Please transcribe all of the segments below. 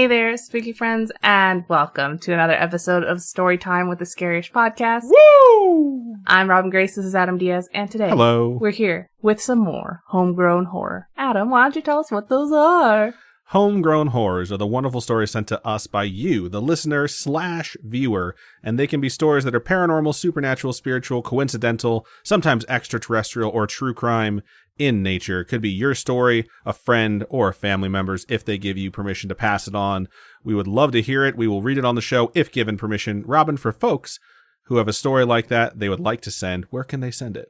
Hey there, spooky friends, and welcome to another episode of Storytime with the Scariest Podcast. Woo! I'm Robin Grace, this is Adam Diaz, and today we're here with some more homegrown horror. Adam, why don't you tell us what those are? Homegrown horrors are the wonderful stories sent to us by you, the listener/viewer, and they can be stories that are paranormal, supernatural, spiritual, coincidental, sometimes extraterrestrial, or true crime in nature. It could be your story, a friend, or a family member's if they give you permission to pass it on. We would love to hear it. We will read it on the show if given permission. Robin, for folks who have a story like that they would like to send, where can they send it?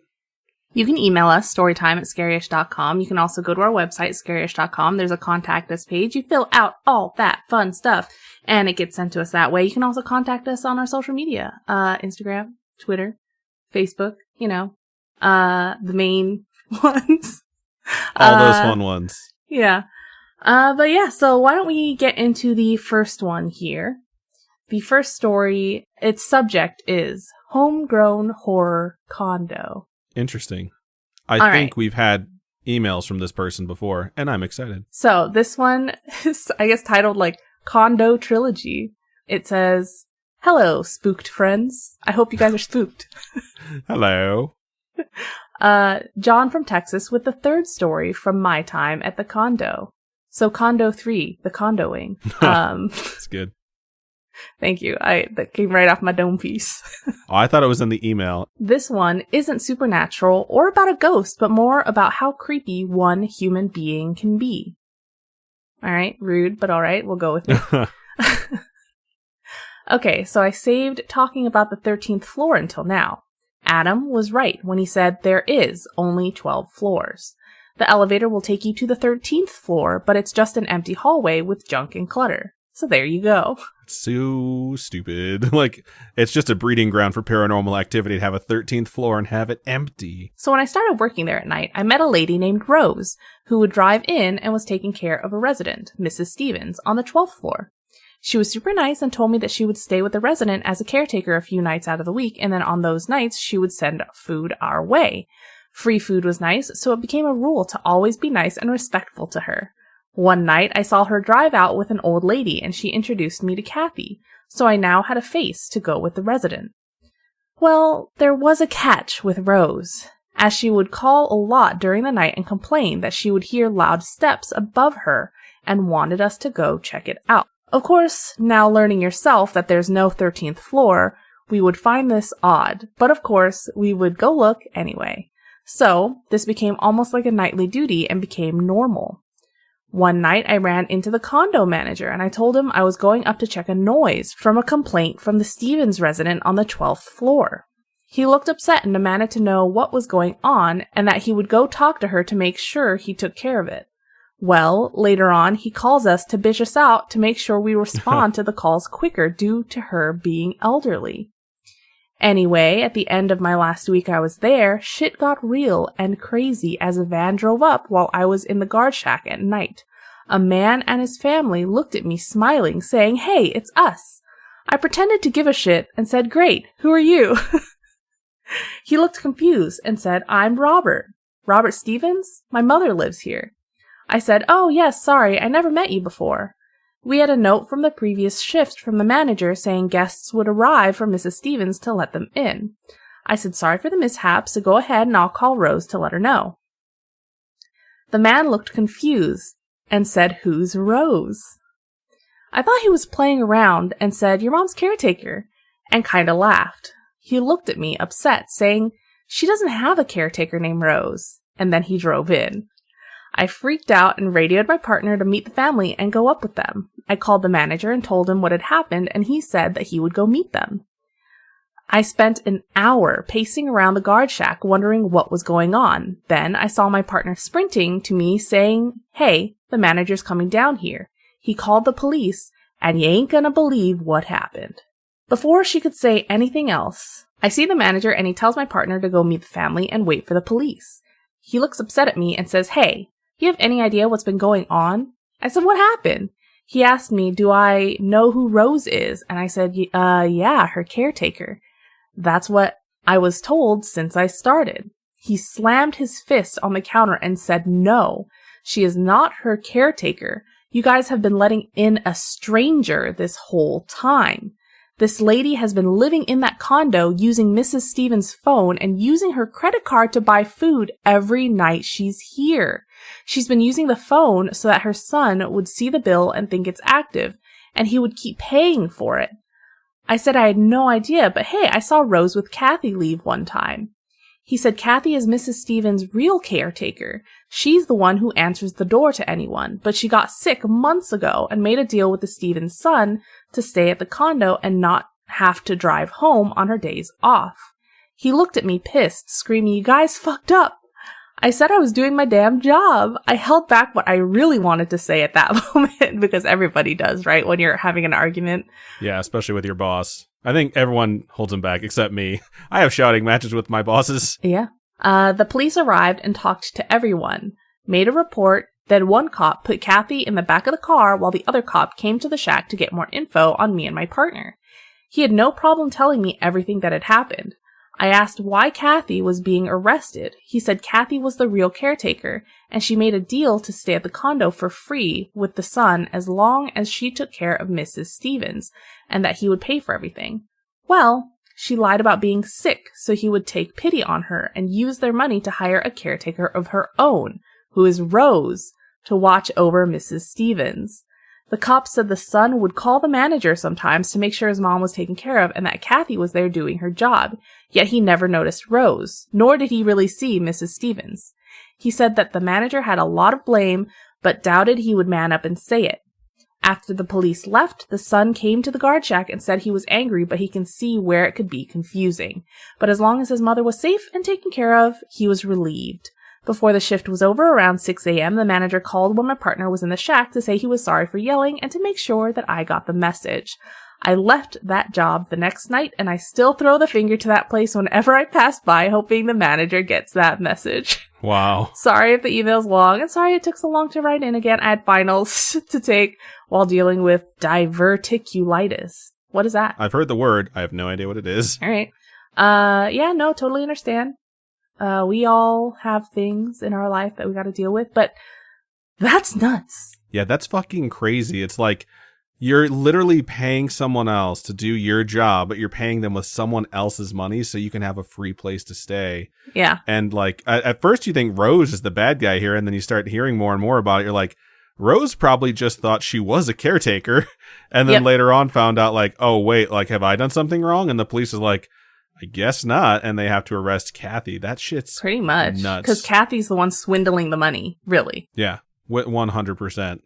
You can email us, storytime@scariest.com. You can also go to our website, scariest.com. There's a contact us page. You fill out all that fun stuff, and it gets sent to us that way. You can also contact us on our social media, Instagram, Twitter, Facebook, the main ones. All those fun ones. Yeah. So why don't we get into the first one here? The first story, its subject is Homegrown Horror Condo. Interesting. I think we've had emails from this person before, and I'm excited. So this one is, I guess, titled like Condo Trilogy. It says, "Hello, spooked friends. I hope you guys are spooked." Hello. John from Texas with the third story from my time at the condo. So Condo 3, the condoing. That's good. Thank you. That came right off my dome piece. I thought it was in the email. This one isn't supernatural or about a ghost, but more about how creepy one human being can be. All right, rude, but all right, we'll go with it. Okay, so I saved talking about the 13th floor until now. Adam was right when he said there is only 12 floors. The elevator will take you to the 13th floor, but it's just an empty hallway with junk and clutter. So there you go. It's so stupid. It's just a breeding ground for paranormal activity to have a 13th floor and have it empty. So when I started working there at night, I met a lady named Rose, who would drive in and was taking care of a resident, Mrs. Stevens, on the 12th floor. She was super nice and told me that she would stay with the resident as a caretaker a few nights out of the week, and then on those nights, she would send food our way. Free food was nice, so it became a rule to always be nice and respectful to her. One night, I saw her drive out with an old lady, and she introduced me to Kathy, so I now had a face to go with the resident. Well, there was a catch with Rose, as she would call a lot during the night and complain that she would hear loud steps above her and wanted us to go check it out. Of course, now learning yourself that there's no 13th floor, we would find this odd, but of course, we would go look anyway. So, this became almost like a nightly duty and became normal. One night, I ran into the condo manager and I told him I was going up to check a noise from a complaint from the Stevens resident on the 12th floor. He looked upset and demanded to know what was going on and that he would go talk to her to make sure he took care of it. Well, later on, he calls us to bitch us out to make sure we respond to the calls quicker due to her being elderly. Anyway, at the end of my last week I was there, shit got real and crazy as a van drove up while I was in the guard shack at night. A man and his family looked at me smiling, saying, "Hey, it's us." I pretended to give a shit and said, "Great, who are you?" He looked confused and said, "I'm Robert." "Robert Stevens? My mother lives here." I said, "Oh, yes, sorry, I never met you before." We had a note from the previous shift from the manager saying guests would arrive for Mrs. Stevens to let them in. I said, "Sorry for the mishap, so go ahead and I'll call Rose to let her know." The man looked confused and said, "Who's Rose?" I thought he was playing around and said, "Your mom's caretaker," and kinda laughed. He looked at me upset, saying, "She doesn't have a caretaker named Rose," and then he drove in. I freaked out and radioed my partner to meet the family and go up with them. I called the manager and told him what had happened, and he said that he would go meet them. I spent an hour pacing around the guard shack wondering what was going on. Then I saw my partner sprinting to me saying, "Hey, the manager's coming down here. He called the police, and you ain't gonna believe what happened." Before she could say anything else, I see the manager and he tells my partner to go meet the family and wait for the police. He looks upset at me and says, "Hey, you have any idea what's been going on?" I said, "What happened?" He asked me, "Do I know who Rose is?" And I said, yeah, her caretaker. That's what I was told since I started. He slammed his fist on the counter and said, "No, she is not her caretaker. You guys have been letting in a stranger this whole time. This lady has been living in that condo using Mrs. Stevens' phone and using her credit card to buy food every night she's here. She's been using the phone so that her son would see the bill and think it's active, and he would keep paying for it. I said I had no idea, but hey, I saw Rose with Kathy leave one time. He said Kathy is Mrs. Stevens' real caretaker. She's the one who answers the door to anyone, but she got sick months ago and made a deal with the Stevens' son to stay at the condo and not have to drive home on her days off. He looked at me pissed, screaming, "You guys fucked up." I said I was doing my damn job. I held back what I really wanted to say at that moment because everybody does, right? When you're having an argument. Yeah, especially with your boss. I think everyone holds him back except me. I have shouting matches with my bosses. Yeah. The police arrived and talked to everyone, made a report. Then one cop put Kathy in the back of the car while the other cop came to the shack to get more info on me and my partner. He had no problem telling me everything that had happened. I asked why Kathy was being arrested. He said Kathy was the real caretaker, and she made a deal to stay at the condo for free with the son as long as she took care of Mrs. Stevens, and that he would pay for everything. Well, she lied about being sick, so he would take pity on her and use their money to hire a caretaker of her own, who is Rose, to watch over Mrs. Stevens. The cops said the son would call the manager sometimes to make sure his mom was taken care of and that Kathy was there doing her job, yet he never noticed Rose, nor did he really see Mrs. Stevens. He said that the manager had a lot of blame, but doubted he would man up and say it. After the police left, the son came to the guard shack and said he was angry, but he can see where it could be confusing. But as long as his mother was safe and taken care of, he was relieved. Before the shift was over, around 6 a.m., the manager called when my partner was in the shack to say he was sorry for yelling and to make sure that I got the message. I left that job the next night, and I still throw the finger to that place whenever I pass by, hoping the manager gets that message. Wow. Sorry if the email's long, and sorry it took so long to write in again. I had finals to take while dealing with diverticulitis. What is that? I've heard the word. I have no idea what it is. All right. Yeah, no, totally understand. We all have things in our life that we got to deal with, but that's nuts. Yeah, that's fucking crazy. It's like you're literally paying someone else to do your job, but you're paying them with someone else's money so you can have a free place to stay. Yeah. And like at first you think Rose is the bad guy here, and then you start hearing more and more about it. You're like, Rose probably just thought she was a caretaker, and then later on found out like, oh wait, like have I done something wrong? And the police is like, I guess not, and they have to arrest Kathy. That shit's pretty much nuts. Because Kathy's the one swindling the money, really. Yeah, 100%.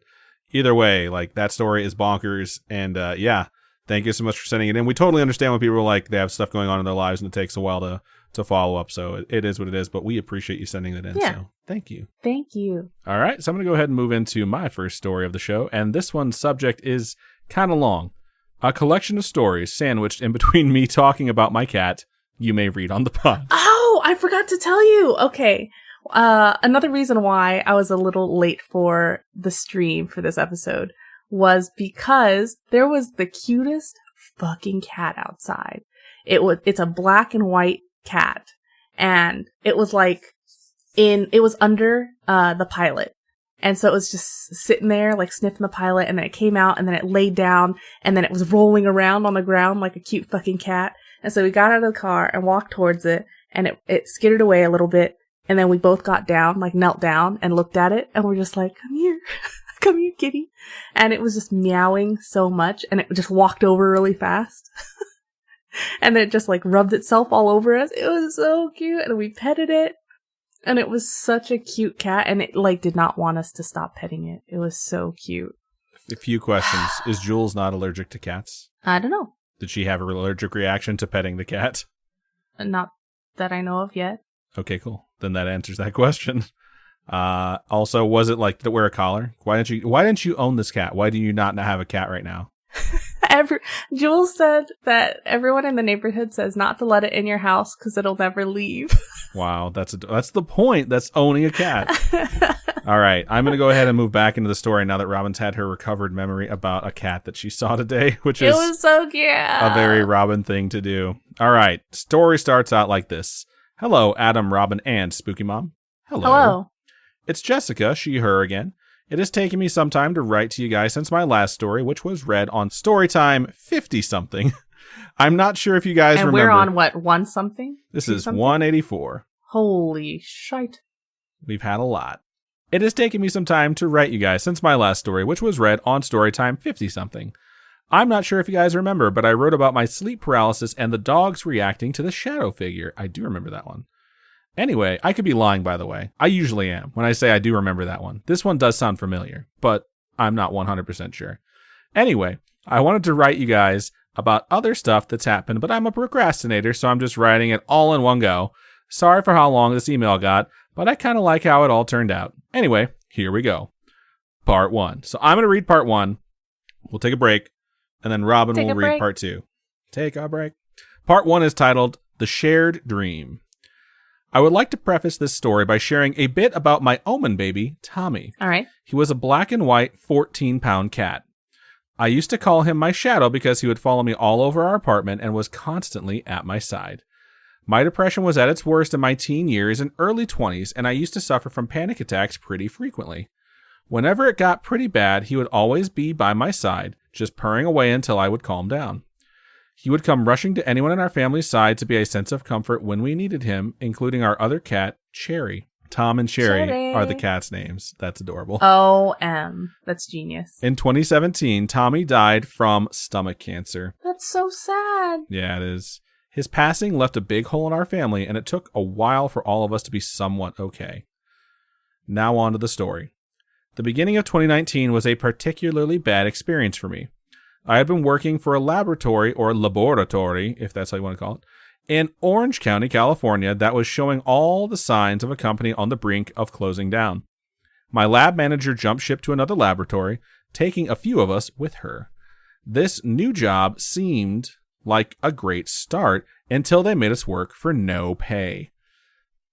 Either way, like that story is bonkers, and yeah, thank you so much for sending it in. We totally understand when people are like they have stuff going on in their lives and it takes a while to follow up. So it is what it is, but we appreciate you sending that in. Yeah. So thank you. Thank you. All right, so I'm gonna go ahead and move into my first story of the show, and this one's subject is kind of long. A collection of stories sandwiched in between me talking about my cat you may read on the pod. Oh, I forgot to tell you. Okay. Another reason why I was a little late for the stream for this episode was because there was the cutest fucking cat outside. It's a black and white cat, and it was like it was under the pilot. And so it was just sitting there, like sniffing the pilot, and then it came out, and then it laid down, and then it was rolling around on the ground like a cute fucking cat. And so we got out of the car and walked towards it, and it skittered away a little bit, and then we both got down, like knelt down and looked at it, and we're just like, come here, come here, kitty. And it was just meowing so much, and it just walked over really fast. And then it just like rubbed itself all over us. It was so cute, and we petted it. And it was such a cute cat, and it like did not want us to stop petting it. It was so cute. A few questions. Is Jules not allergic to cats? I don't know. Did she have an allergic reaction to petting the cat? Not that I know of yet. Okay, cool. Then that answers that question. Also, was it like to wear a collar? Why didn't you own this cat? Why do you not have a cat right now? Jules said that everyone in the neighborhood says not to let it in your house because it'll never leave. Wow, that's the point. That's owning a cat. All right, I'm going to go ahead and move back into the story now that Robin's had her recovered memory about a cat that she saw today, which is it was so cute. A very Robin thing to do. All right, story starts out like this. Hello, Adam, Robin, and Spooky Mom. Hello. Hello. It's Jessica, she, her again. It has taken me some time to write to you guys since my last story, which was read on Storytime 50-something. I'm not sure if you guys remember. And we're on what, 1-something? This is 184. Holy shite. We've had a lot. It has taken me some time to write you guys since my last story, which was read on Storytime 50-something. I'm not sure if you guys remember, but I wrote about my sleep paralysis and the dogs reacting to the shadow figure. I do remember that one. Anyway, I could be lying, by the way. I usually am when I say I do remember that one. This one does sound familiar, but I'm not 100% sure. Anyway, I wanted to write you guys about other stuff that's happened, but I'm a procrastinator, so I'm just writing it all in one go. Sorry for how long this email got, but I kind of like how it all turned out. Anyway, here we go. Part 1. So I'm going to read part 1. We'll take a break, and then Robin will read part 2. Take a break. Part 1 is titled The Shared Dream. I would like to preface this story by sharing a bit about my omen baby, Tommy. All right. He was a black and white 14-pound cat. I used to call him my shadow because he would follow me all over our apartment and was constantly at my side. My depression was at its worst in my teen years and early 20s, and I used to suffer from panic attacks pretty frequently. Whenever it got pretty bad, he would always be by my side, just purring away until I would calm down. He would come rushing to anyone on our family's side to be a sense of comfort when we needed him, including our other cat, Cherry. Tom and Cherry are the cat's names. That's adorable. O.M. That's genius. In 2017, Tommy died from stomach cancer. That's so sad. Yeah, it is. His passing left a big hole in our family, and it took a while for all of us to be somewhat okay. Now on to the story. The beginning of 2019 was a particularly bad experience for me. I had been working for a laboratory, if that's how you want to call it, in Orange County, California, that was showing all the signs of a company on the brink of closing down. My lab manager jumped ship to another laboratory, taking a few of us with her. This new job seemed like a great start until they made us work for no pay.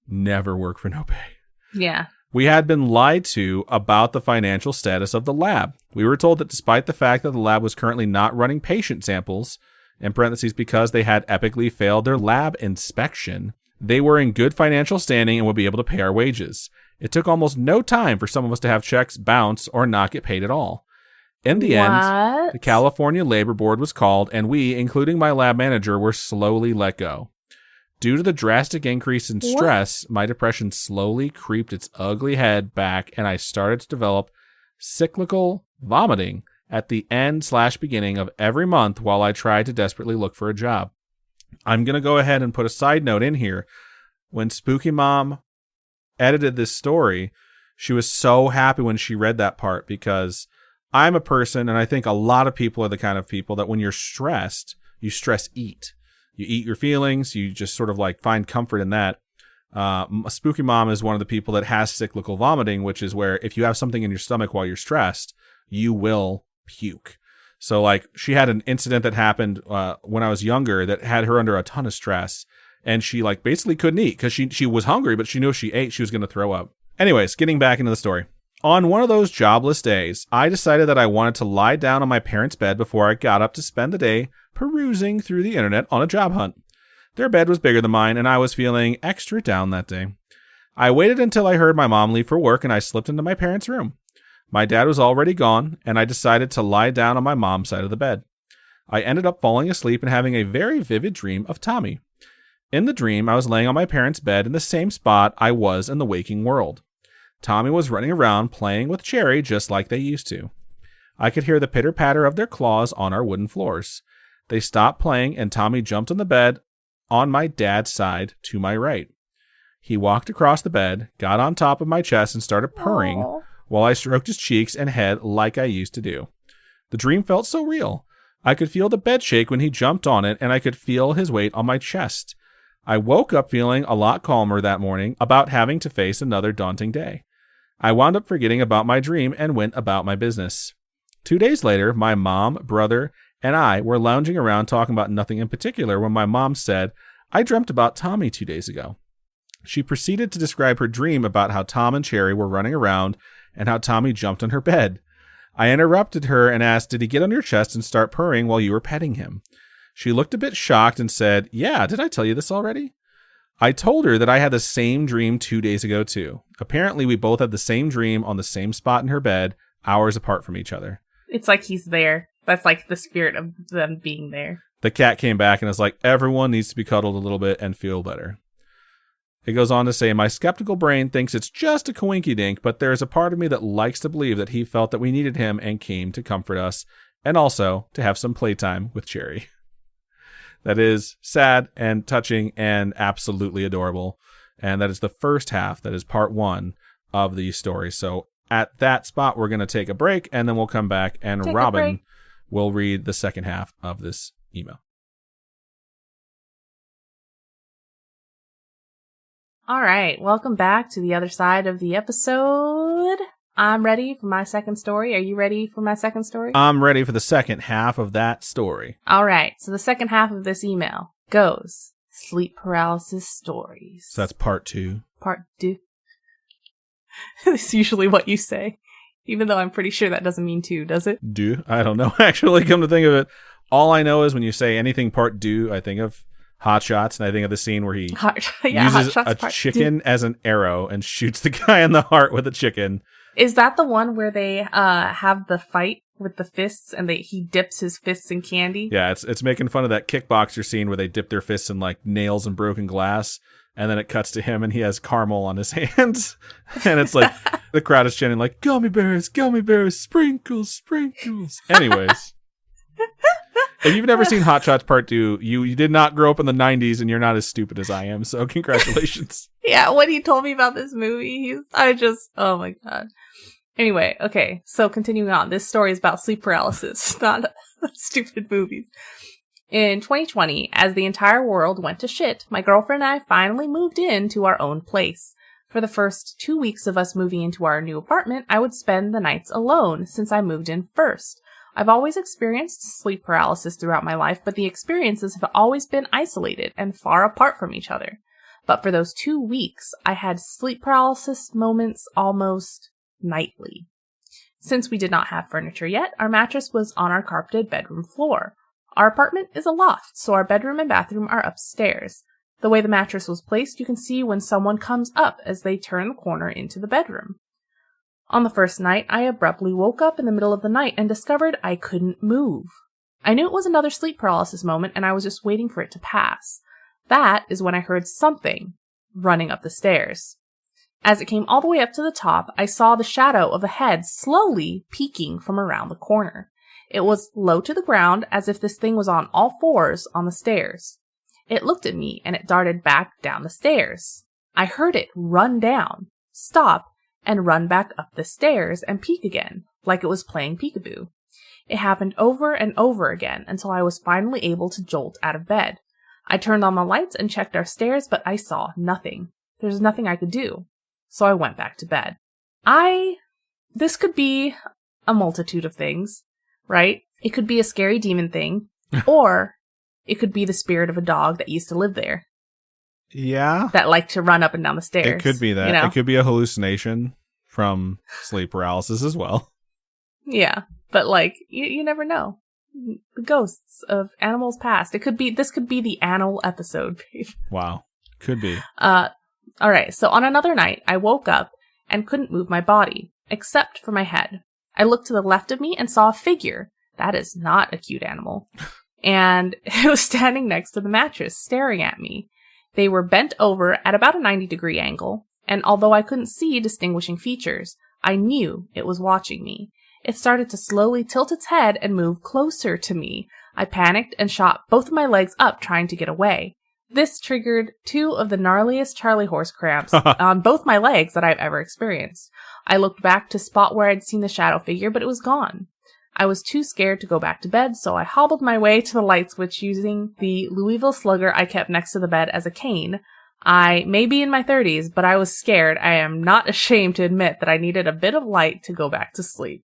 Never work for no pay. Yeah. We had been lied to about the financial status of the lab. We were told that despite the fact that the lab was currently not running patient samples, in parentheses because they had epically failed their lab inspection, they were in good financial standing and would be able to pay our wages. It took almost no time for some of us to have checks bounce or not get paid at all. In the end, the California Labor Board was called, and we, including my lab manager, were slowly let go. Due to the drastic increase in stress, my depression slowly creeped its ugly head back, and I started to develop cyclical vomiting at the end/beginning of every month while I tried to desperately look for a job. I'm going to go ahead and put a side note in here. When Spooky Mom edited this story, she was so happy when she read that part because I'm a person, and I think a lot of people are the kind of people that when you're stressed, you stress eat. You eat your feelings. You just sort of like find comfort in that. Spooky Mom is one of the people that has cyclical vomiting, which is where if you have something in your stomach while you're stressed, you will puke. So like she had an incident that happened when I was younger that had her under a ton of stress, and she like basically couldn't eat because she was hungry, but she knew if she ate, she was going to throw up. Anyways, getting back into the story. On one of those jobless days, I decided that I wanted to lie down on my parents' bed before I got up to spend the day perusing through the internet on a job hunt. Their bed was bigger than mine, and I was feeling extra down that day. I waited until I heard my mom leave for work, and I slipped into my parents' room. My dad was already gone, and I decided to lie down on my mom's side of the bed. I ended up falling asleep and having a very vivid dream of Tommy. In the dream, I was laying on my parents' bed in the same spot I was in the waking world. Tommy was running around playing with Cherry just like they used to. I could hear the pitter-patter of their claws on our wooden floors. They stopped playing, and Tommy jumped on the bed on my dad's side to my right. He walked across the bed, got on top of my chest, and started purring while I stroked his cheeks and head like I used to do. The dream felt so real. I could feel the bed shake when he jumped on it, and I could feel his weight on my chest. I woke up feeling a lot calmer that morning about having to face another daunting day. I wound up forgetting about my dream and went about my business. 2 days later, my mom, brother, and I were lounging around talking about nothing in particular when my mom said, "I dreamt about Tommy 2 days ago." She proceeded to describe her dream about how Tom and Cherry were running around and how Tommy jumped on her bed. I interrupted her and asked, "Did he get on your chest and start purring while you were petting him?" She looked a bit shocked and said, "Yeah, did I tell you this already?" I told her that I had the same dream 2 days ago, too. Apparently, we both had the same dream on the same spot in her bed, hours apart from each other. It's like he's there. That's like the spirit of them being there. The cat came back and was like, everyone needs to be cuddled a little bit and feel better. It goes on to say, my skeptical brain thinks it's just a coinky-dink, but there is a part of me that likes to believe that he felt that we needed him and came to comfort us, and also to have some playtime with Cherry. That is sad and touching and absolutely adorable. And that is the first half. That is part 1 of the story. So at that spot, we're going to take a break, and then we'll come back, and Robin will read the second half of this email. All right. Welcome back to the other side of the episode. I'm ready for my second story. Are you ready for my second story? I'm ready for the second half of that story. All right. So the second half of this email goes sleep paralysis stories. So that's part 2. Part 2. That's usually what you say. Even though I'm pretty sure that doesn't mean 2, does it? Do? I don't know. Actually, come to think of it, all I know is when you say anything part 2, I think of Hot Shots, and I think of the scene where he uses a chicken as an arrow and shoots the guy in the heart with a chicken. Is that the one where they have the fight with the fists and he dips his fists in candy? Yeah, it's making fun of that kickboxer scene where they dip their fists in like nails and broken glass, and then it cuts to him and he has caramel on his hands, and it's like the crowd is chanting like gummy bears, sprinkles, sprinkles. Anyways. If you've never seen Hot Shots Part 2, you did not grow up in the 90s and you're not as stupid as I am, so congratulations. Yeah, when he told me about this movie, oh my god. Anyway, okay, so continuing on. This story is about sleep paralysis, not stupid movies. In 2020, as the entire world went to shit, my girlfriend and I finally moved into our own place. For the first 2 weeks of us moving into our new apartment, I would spend the nights alone since I moved in first. I've always experienced sleep paralysis throughout my life, but the experiences have always been isolated and far apart from each other. But for those 2 weeks, I had sleep paralysis moments almost nightly. Since we did not have furniture yet, our mattress was on our carpeted bedroom floor. Our apartment is a loft, so our bedroom and bathroom are upstairs. The way the mattress was placed, you can see when someone comes up as they turn the corner into the bedroom. On the first night, I abruptly woke up in the middle of the night and discovered I couldn't move. I knew it was another sleep paralysis moment, and I was just waiting for it to pass. That is when I heard something running up the stairs. As it came all the way up to the top, I saw the shadow of a head slowly peeking from around the corner. It was low to the ground, as if this thing was on all fours on the stairs. It looked at me, and it darted back down the stairs. I heard it run down, stop, and run back up the stairs and peek again, like it was playing peekaboo. It happened over and over again until I was finally able to jolt out of bed. I turned on the lights and checked our stairs, but I saw nothing. There was nothing I could do, so I went back to bed. This could be a multitude of things, right? It could be a scary demon thing, or it could be the spirit of a dog that used to live there. Yeah. That liked to run up and down the stairs. It could be that. You know? It could be a hallucination from sleep paralysis as well. Yeah. But you never know. The ghosts of animals past. This could be the animal episode, babe. Wow. Could be. Alright, so on another night, I woke up and couldn't move my body, except for my head. I looked to the left of me and saw a figure. That is not a cute animal. And it was standing next to the mattress, staring at me. They were bent over at about a 90-degree angle, and although I couldn't see distinguishing features, I knew it was watching me. It started to slowly tilt its head and move closer to me. I panicked and shot both of my legs up trying to get away. This triggered 2 of the gnarliest Charlie horse cramps on both my legs that I've ever experienced. I looked back to spot where I'd seen the shadow figure, but it was gone. I was too scared to go back to bed, so I hobbled my way to the light switch using the Louisville Slugger I kept next to the bed as a cane. I may be in my 30s, but I was scared. I am not ashamed to admit that I needed a bit of light to go back to sleep.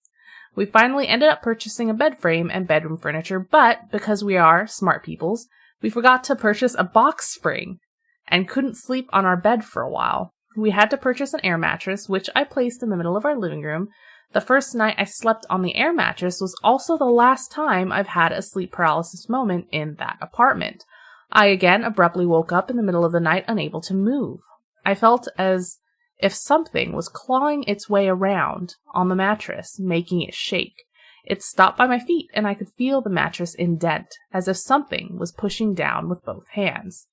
We finally ended up purchasing a bed frame and bedroom furniture, but because we are smart peoples, we forgot to purchase a box spring and couldn't sleep on our bed for a while. We had to purchase an air mattress, which I placed in the middle of our living room. The first night I slept on the air mattress was also the last time I've had a sleep paralysis moment in that apartment. I again abruptly woke up in the middle of the night, unable to move. I felt as if something was clawing its way around on the mattress, making it shake. It stopped by my feet, and I could feel the mattress indent, as if something was pushing down with both hands.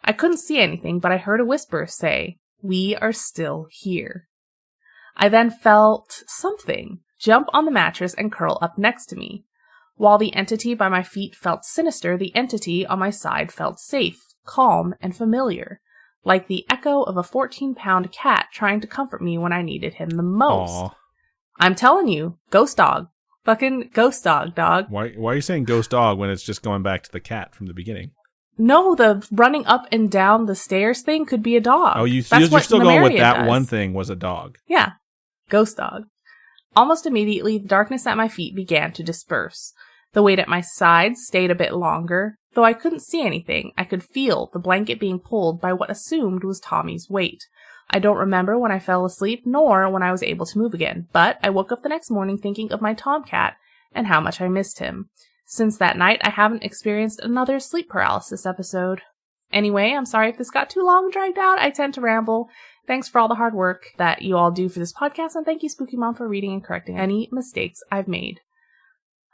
I couldn't see anything, but I heard a whisper say, "We are still here." I then felt something jump on the mattress and curl up next to me. While the entity by my feet felt sinister, the entity on my side felt safe, calm, and familiar, like the echo of a 14-pound cat trying to comfort me when I needed him the most. Aww. I'm telling you, ghost dog. Fucking ghost dog, dog. Why are you saying ghost dog when it's just going back to the cat from the beginning? No, the running up and down the stairs thing could be a dog. Oh, you're still going with that one thing was a dog. Yeah. Ghost dog. Almost immediately, the darkness at my feet began to disperse. The weight at my sides stayed a bit longer. Though I couldn't see anything, I could feel the blanket being pulled by what assumed was Tommy's weight. I don't remember when I fell asleep, nor when I was able to move again, but I woke up the next morning thinking of my tomcat and how much I missed him. Since that night, I haven't experienced another sleep paralysis episode. Anyway, I'm sorry if this got too long and dragged out. I tend to ramble. Thanks for all the hard work that you all do for this podcast, and thank you, Spooky Mom, for reading and correcting any mistakes I've made.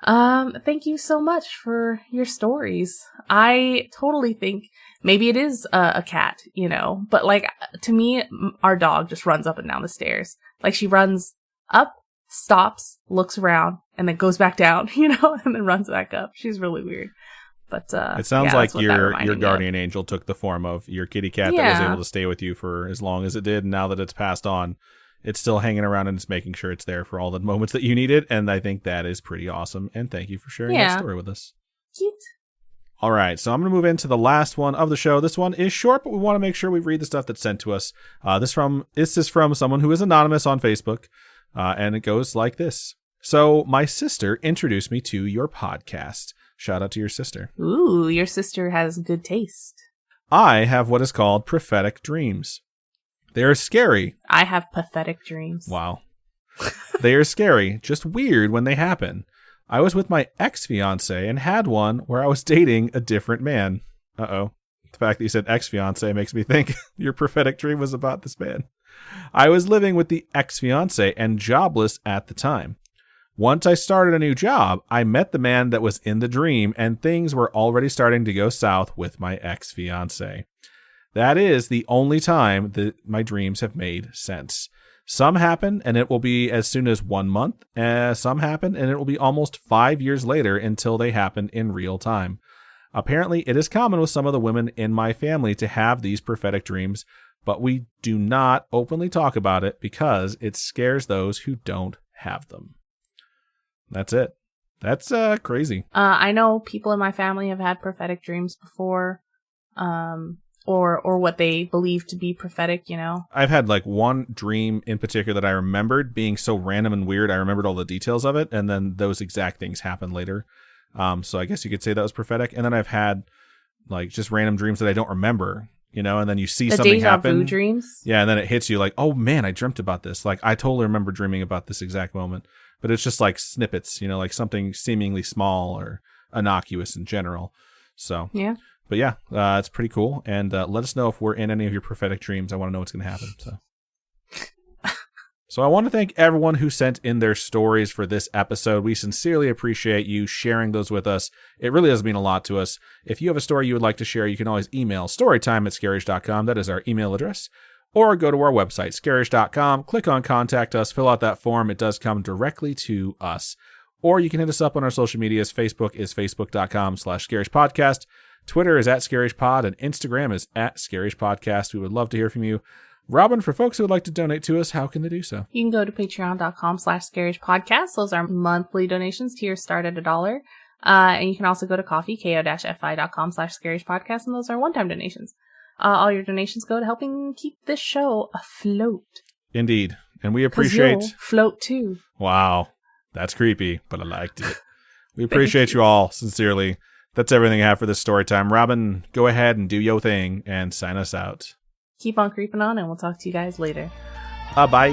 Thank you so much for your stories. I totally think maybe it is a cat, but like to me, our dog just runs up and down the stairs. Like she runs up, stops, looks around, and then goes back down, and then runs back up. She's really weird. But it sounds like your guardian angel took the form of your kitty cat that was able to stay with you for as long as it did. And now that it's passed on, it's still hanging around and it's making sure it's there for all the moments that you need it. And I think that is pretty awesome. And thank you for sharing that story with us. Cute. All right, so I'm going to move into the last one of the show. This one is short, but we want to make sure we read the stuff that's sent to us. This is from someone who is anonymous on Facebook, and it goes like this. So my sister introduced me to your podcast. Shout out to your sister. Ooh, your sister has good taste. I have what is called prophetic dreams. They are scary. I have pathetic dreams. Wow. They are scary, just weird when they happen. I was with my ex-fiance and had one where I was dating a different man. Uh-oh. The fact that you said ex-fiance makes me think your prophetic dream was about this man. I was living with the ex-fiance and jobless at the time. Once I started a new job, I met the man that was in the dream, and things were already starting to go south with my ex-fiance. That is the only time that my dreams have made sense. Some happen, and it will be as soon as 1 month. Some happen, and it will be almost 5 years later until they happen in real time. Apparently, it is common with some of the women in my family to have these prophetic dreams, but we do not openly talk about it because it scares those who don't have them. That's it. That's crazy. I know people in my family have had prophetic dreams before, or what they believe to be prophetic, I've had like one dream in particular that I remembered being so random and weird. I remembered all the details of it, and then those exact things happened later. So I guess you could say that was prophetic. And then I've had like just random dreams that I don't remember, and then you see something happen. Deja vu dreams? Yeah, and then it hits you like, oh man, I dreamt about this. Like I totally remember dreaming about this exact moment. But it's just like snippets, like something seemingly small or innocuous in general. So, yeah. But yeah, it's pretty cool. And let us know if we're in any of your prophetic dreams. I want to know what's going to happen. So I want to thank everyone who sent in their stories for this episode. We sincerely appreciate you sharing those with us. It really does mean a lot to us. If you have a story you would like to share, you can always email storytime@scarish.com. That is our email address. Or go to our website, scarish.com, click on Contact Us, fill out that form. It does come directly to us. Or you can hit us up on our social medias. Facebook is facebook.com/scarishpodcast. Twitter is @scarishpod, and Instagram is @scarishpodcast. We would love to hear from you. Robin, for folks who would like to donate to us, how can they do so? You can go to patreon.com/scarishpodcast. Those are monthly donations. Tiers start at $1. And you can also go to coffee, ko-fi.com/scarishpodcast, and those are one-time donations. All your donations go to helping keep this show afloat. Indeed. And we appreciate... You'll float too. Wow. That's creepy, but I liked it. We appreciate you all, sincerely. That's everything I have for this story time. Robin, go ahead and do your thing and sign us out. Keep on creeping on, and we'll talk to you guys later. Bye. Bye.